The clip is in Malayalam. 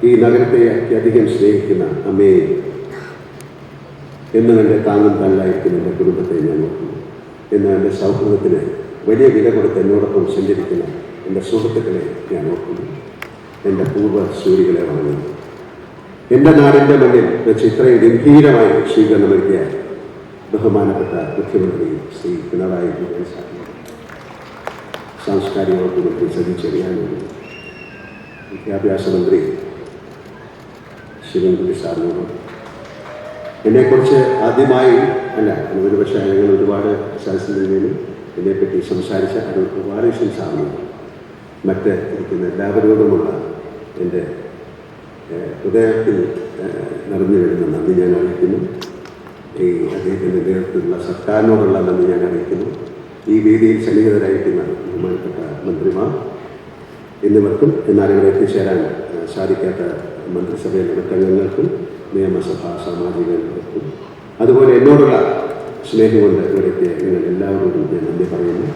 ഈ നഗരത്തെ അത്യധികം സ്നേഹിക്കുന്ന അമ്മയെ, എന്നും എൻ്റെ താങ്ങും തണലായിരിക്കുന്ന എൻ്റെ കുടുംബത്തെ ഞാൻ നോക്കുന്നു. എന്ന് എൻ്റെ സൗഹൃദത്തിന് വലിയ വില കൊടുത്ത് എന്നോടൊപ്പം സഞ്ചരിക്കുന്ന എൻ്റെ സുഹൃത്തുക്കളെ ഞാൻ ഓർക്കുന്നു. എൻ്റെ പൂർവ്വ സൂര്യകളെ വണങ്ങുന്നു. എൻ്റെ നാടിൻ്റെ മണ്ണിൽ വെച്ച് ഇത്രയും ഗംഭീരമായി സ്വീകരണം നൽകിയ ബഹുമാനപ്പെട്ട മുഖ്യമന്ത്രി ശ്രീ പിണറായി വിജയൻ സാറിന്, സാംസ്കാരിക വകുപ്പ് മന്ത്രി സജി ചെറിയാനോട്, വിദ്യാഭ്യാസ മന്ത്രി ശിവൻകുട്ടി സാറിനോട്, എന്നെക്കുറിച്ച് ആദ്യമായി അല്ല, ഒരുപക്ഷെ ഞങ്ങൾ ഒരുപാട് സദസ്സിൽ നിന്നും ഇതിനെപ്പറ്റി സംസാരിച്ച ഗോപാലകൃഷ്ണൻ സാറിനോട്, മറ്റ് ഇരിക്കുന്ന എല്ലാവരോടുമുള്ള എൻ്റെ ഹൃദയത്തിൽ നിറഞ്ഞു വരുന്ന നന്ദി ഞാൻ അറിയിക്കുന്നു. ഈ അദ്ദേഹത്തിൻ്റെ നേതൃത്വത്തിലുള്ള സർക്കാരിനോടുള്ള നന്ദി ഞാൻ അറിയിക്കുന്നു. ഈ വേദിയിൽ സന്നിഹിതരായിരിക്കുന്ന ബഹുമാനപ്പെട്ട മന്ത്രിമാർ എന്നിവർക്കും, എന്നാൽ ഇവിടെ എത്തിച്ചേരാൻ സാധിക്കാത്ത മന്ത്രിസഭയിലെ മറ്റംഗങ്ങൾക്കും, നിയമസഭാ സാമാജികർക്കും, അതുപോലെ എന്നോടുള്ള സ്നേഹം കൊണ്ട് ഇവിടെ എത്തിയ നിങ്ങൾ എല്ലാവരോടും ഞാൻ നന്ദി പറയുന്നു.